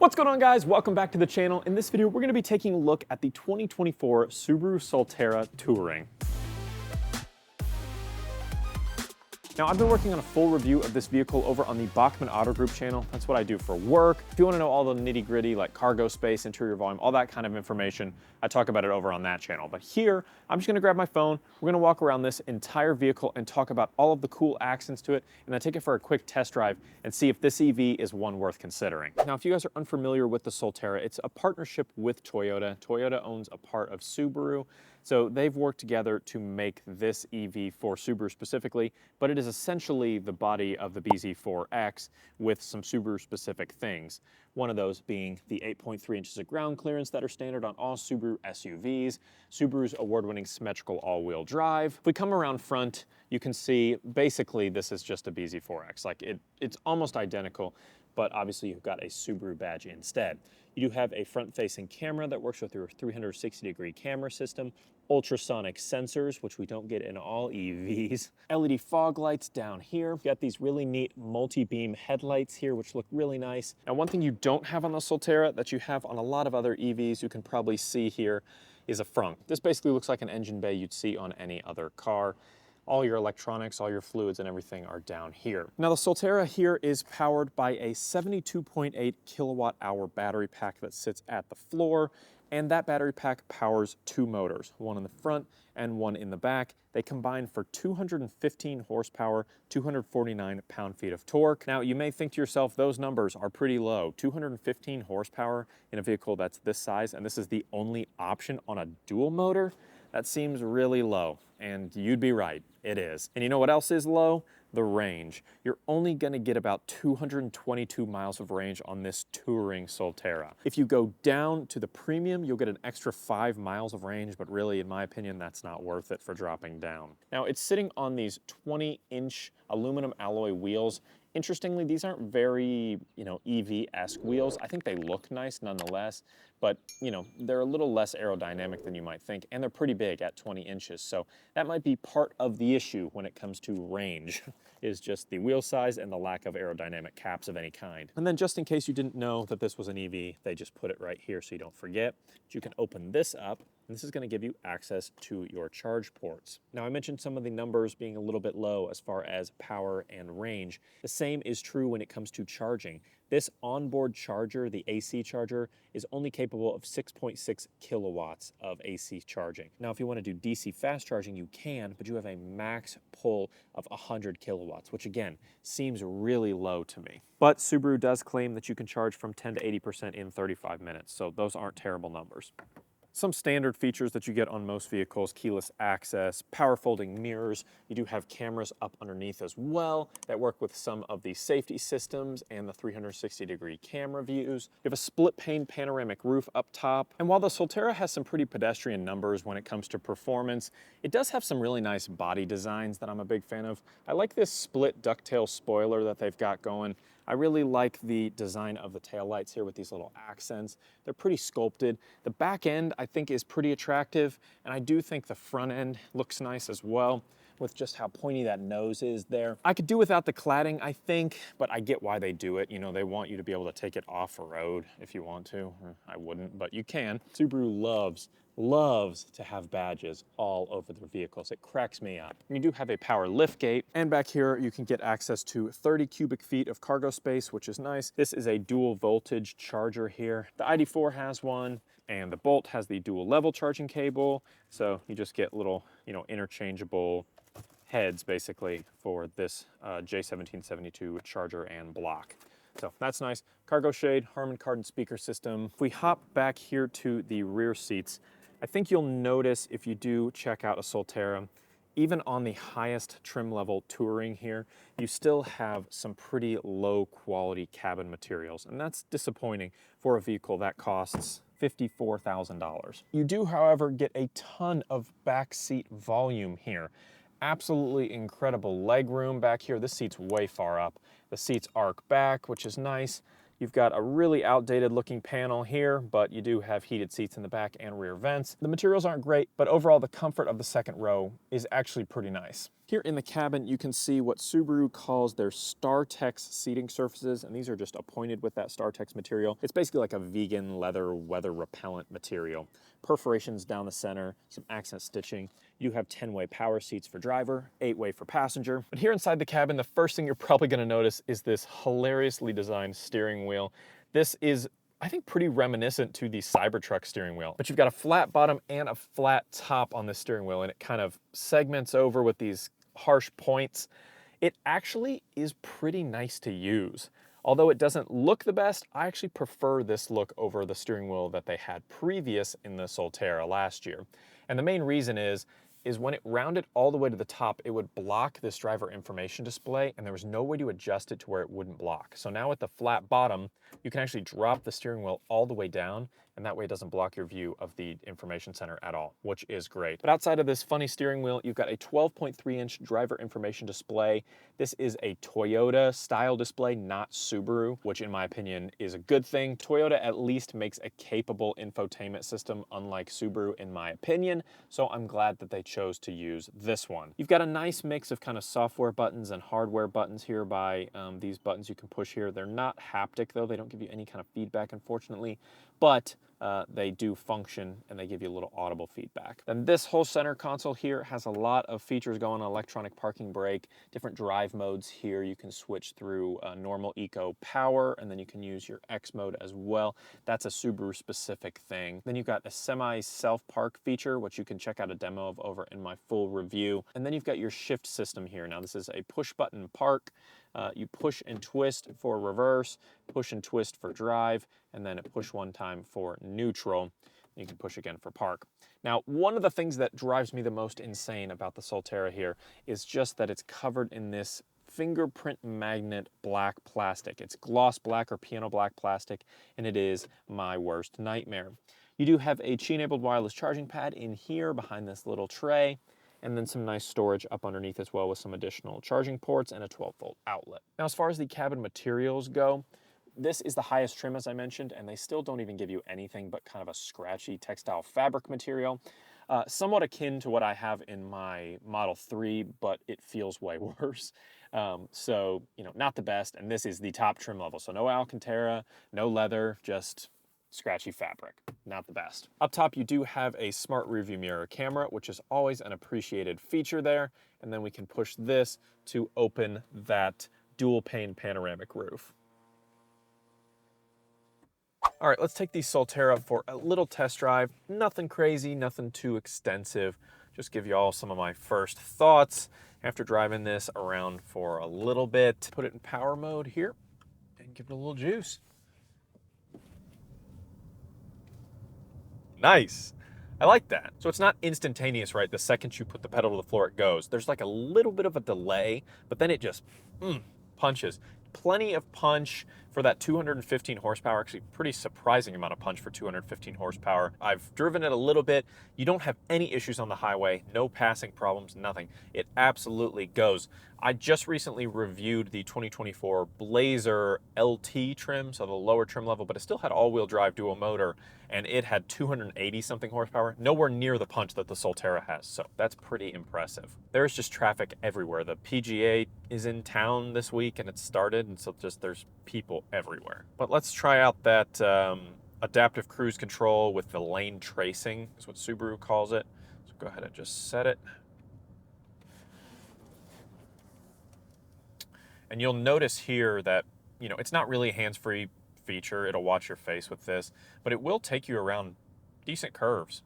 What's going on, guys? Welcome back to the channel. In this video, we're going to be taking a look at the 2024 Subaru Solterra Touring. Now, I've been working on a full review of this vehicle over on the Bachman Auto Group channel. That's what I do for work. If you want to know all the nitty gritty, like cargo space, interior volume, all that kind of information, I talk about it over on that channel. But here, I'm just going to grab my phone. We're going to walk around this entire vehicle and talk about all of the cool accents to it, and then take it for a quick test drive and see if this EV is one worth considering. Now, if you guys are unfamiliar with the Solterra, it's a partnership with Toyota. Toyota owns a part of Subaru. So they've worked together to make this EV for Subaru specifically, but it is essentially the body of the BZ4X with some Subaru specific things. One of those being the 8.3 inches of ground clearance that are standard on all Subaru SUVs, Subaru's award-winning symmetrical all-wheel drive. If we come around front, you can see basically this is just a BZ4X. Like it's almost identical, but obviously you've got a Subaru badge instead. You do have a front-facing camera that works with your 360-degree camera system, ultrasonic sensors, which we don't get in all EVs, LED fog lights down here. You've got these really neat multi-beam headlights here, which look really nice. Now, one thing you don't have on the Solterra that you have on a lot of other EVs you can probably see here is a frunk. This basically looks like an engine bay you'd see on any other car. All your electronics, all your fluids and everything are down here. Now the Solterra here is powered by a 72.8 kilowatt hour battery pack that sits at the floor, and that battery pack powers two motors, one in the front and one in the back. They combine for 215 horsepower, 249 pound-feet of torque. Now you may think to yourself, those numbers are pretty low. 215 horsepower in a vehicle that's this size, and this is the only option on a dual motor? That seems really low, and you'd be right, it is. And you know what else is low? The range. You're only gonna get about 222 miles of range on this Touring Solterra. If you go down to the premium, you'll get an extra 5 miles of range, but really, in my opinion, that's not worth it for dropping down. Now, it's sitting on these 20-inch aluminum alloy wheels. Interestingly, these aren't very, EV-esque wheels. I think they look nice nonetheless, but, they're a little less aerodynamic than you might think, and they're pretty big at 20 inches. So that might be part of the issue when it comes to range, is just the wheel size and the lack of aerodynamic caps of any kind. And then just in case you didn't know that this was an EV, they just put it right here so you don't forget. You can open this up, and this is going to give you access to your charge ports. Now, I mentioned some of the numbers being a little bit low as far as power and range. The same is true when it comes to charging. This onboard charger, the AC charger, is only capable of 6.6 kilowatts of AC charging. Now, if you want to do DC fast charging, you can, but you have a max pull of 100 kilowatts, which again, seems really low to me. But Subaru does claim that you can charge from 10 to 80% in 35 minutes, so those aren't terrible numbers. Some standard features that you get on most vehicles: keyless access, power folding mirrors. You do have cameras up underneath as well that work with some of the safety systems and the 360-degree camera views. You have a split pane panoramic roof up top. And while the Solterra has some pretty pedestrian numbers when it comes to performance, it does have some really nice body designs that I'm a big fan of. I like this split ducktail spoiler that they've got going. I really like the design of the taillights here with these little accents. They're pretty sculpted. The back end, I think, is pretty attractive, and I do think the front end looks nice as well, with just how pointy that nose is there. I could do without the cladding, I think, but I get why they do it. They want you to be able to take it off-road if you want to. I wouldn't, but you can. Subaru loves to have badges all over their vehicles. It cracks me up. You do have a power lift gate, and back here you can get access to 30 cubic feet of cargo space, which is nice. This is a dual voltage charger here. The ID4 has one, and the Bolt has the dual level charging cable, so you just get little, interchangeable heads basically for this J1772 charger and block. So that's nice. Cargo shade, Harman Kardon speaker system. If we hop back here to the rear seats, I think you'll notice if you do check out a Solterra, even on the highest trim level Touring here, you still have some pretty low quality cabin materials, and that's disappointing for a vehicle that costs $54,000. You do, however, get a ton of back seat volume here. Absolutely incredible leg room back here. This seat's way far up. The seats arc back, which is nice. You've got a really outdated looking panel here, but you do have heated seats in the back and rear vents. The materials aren't great, but overall the comfort of the second row is actually pretty nice. Here in the cabin, you can see what Subaru calls their StarTex seating surfaces, and these are just appointed with that StarTex material. It's basically like a vegan leather weather repellent material. Perforations down the center, some accent stitching. You have 10-way power seats for driver, 8-way for passenger. But here inside the cabin, the first thing you're probably gonna notice is this hilariously designed steering wheel. This is, I think, pretty reminiscent to the Cybertruck steering wheel. But you've got a flat bottom and a flat top on this steering wheel, and it kind of segments over with these harsh points. It actually is pretty nice to use. Although it doesn't look the best, I actually prefer this look over the steering wheel that they had previous in the Solterra last year. And the main reason is when it rounded all the way to the top, it would block this driver information display, and there was no way to adjust it to where it wouldn't block. So now with the flat bottom, you can actually drop the steering wheel all the way down, and that way it doesn't block your view of the information center at all, which is great. But outside of this funny steering wheel, you've got a 12.3-inch driver information display. This is a Toyota style display, not Subaru, which in my opinion is a good thing. Toyota at least makes a capable infotainment system, unlike Subaru in my opinion, so I'm glad that they chose to use this one. You've got a nice mix of kind of software buttons and hardware buttons here by these buttons you can push here. They're not haptic though, they don't give you any kind of feedback unfortunately, but they do function and they give you a little audible feedback. Then this whole center console here has a lot of features going on: electronic parking brake, different drive modes here. You can switch through normal, eco, power, and then you can use your X mode as well. That's a Subaru specific thing. Then you've got a semi self park feature, which you can check out a demo of over in my full review. And then you've got your shift system here. Now this is a push button park. You push and twist for reverse, push and twist for drive, and then push one time for neutral. You can push again for park. Now, one of the things that drives me the most insane about the Solterra here is just that it's covered in this fingerprint magnet black plastic. It's gloss black or piano black plastic, and it is my worst nightmare. You do have a Qi-enabled wireless charging pad in here behind this little tray, and then some nice storage up underneath as well with some additional charging ports and a 12-volt outlet. Now, as far as the cabin materials go, this is the highest trim, as I mentioned, and they still don't even give you anything but kind of a scratchy textile fabric material. Somewhat akin to what I have in my Model 3, but it feels way worse. So, you know, not the best, and this is the top trim level. So no Alcantara, no leather, just scratchy fabric. Not the best. Up top, you do have a smart rearview mirror camera, which is always an appreciated feature there. And then we can push this to open that dual pane panoramic roof. All right, let's take the Solterra for a little test drive. Nothing crazy, nothing too extensive. Just give you all some of my first thoughts after driving this around for a little bit. Put it in power mode here and give it a little juice. Nice. I like that. So it's not instantaneous, right? The second you put the pedal to the floor, it goes. There's like a little bit of a delay, but then it just punches. Plenty of punch for that 215 horsepower, actually pretty surprising amount of punch for 215 horsepower. I've driven it a little bit. You don't have any issues on the highway, no passing problems, nothing. It absolutely goes. I just recently reviewed the 2024 Blazer LT trim, so the lower trim level, but it still had all-wheel drive dual motor, and it had 280 something horsepower, nowhere near the punch that the Solterra has, so that's pretty impressive. There's just traffic everywhere. The PGA is in town this week and it started, and so just there's people everywhere. But let's try out that adaptive cruise control with the lane tracing, is what Subaru calls it. So go ahead and just set it. And you'll notice here that, you know, it's not really a hands-free feature. It'll watch your face with this, but it will take you around decent curves.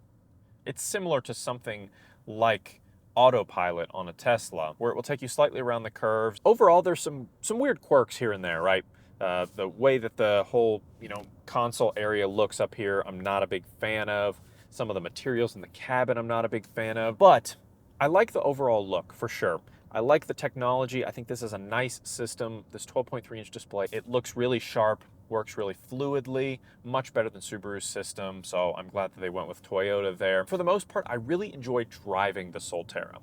It's similar to something like autopilot on a Tesla, where it will take you slightly around the curves. Overall, there's some weird quirks here and there, right? The way that the whole, you know, console area looks up here, I'm not a big fan of. Some of the materials in the cabin, I'm not a big fan of, but I like the overall look for sure. I like the technology. I think this is a nice system. This 12.3-inch display, it looks really sharp, works really fluidly, much better than Subaru's system, so I'm glad that they went with Toyota there. For the most part, I really enjoy driving the Solterra.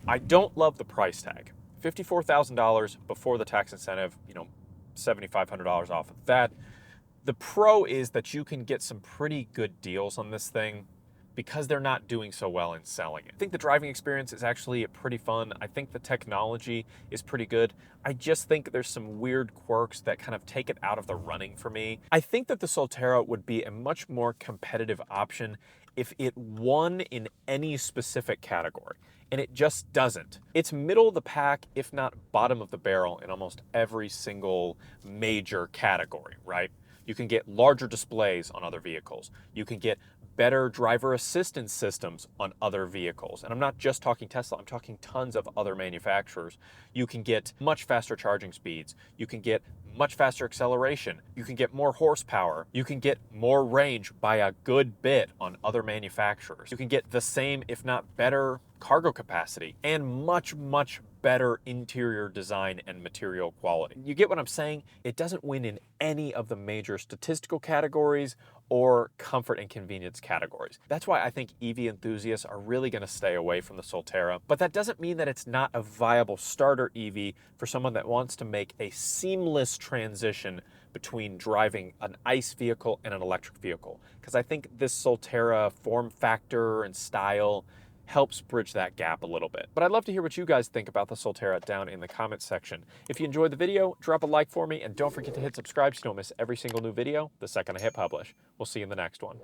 I don't love the price tag. $54,000 before the tax incentive, you know, $7,500 off of that. The pro is that you can get some pretty good deals on this thing. because they're not doing so well in selling it. I think the driving experience is actually pretty fun. I think the technology is pretty good. I just think there's some weird quirks that kind of take it out of the running for me. I think that the Solterra would be a much more competitive option if it won in any specific category, and it just doesn't. It's middle of the pack, if not bottom of the barrel, in almost every single major category, right? You can get larger displays on other vehicles. You can get better driver assistance systems on other vehicles. And I'm not just talking Tesla, I'm talking tons of other manufacturers. You can get much faster charging speeds. You can get much faster acceleration. You can get more horsepower. You can get more range by a good bit on other manufacturers. You can get the same, if not better, cargo capacity and much, much better interior design and material quality. You get what I'm saying? It doesn't win in any of the major statistical categories or comfort and convenience categories. That's why I think EV enthusiasts are really going to stay away from the Solterra, but that doesn't mean that it's not a viable starter EV for someone that wants to make a seamless transition between driving an ICE vehicle and an electric vehicle. Because I think this Solterra form factor and style helps bridge that gap a little bit. But I'd love to hear what you guys think about the Solterra down in the comments section. If you enjoyed the video, drop a like for me, and don't forget to hit subscribe so you don't miss every single new video the second I hit publish. We'll see you in the next one.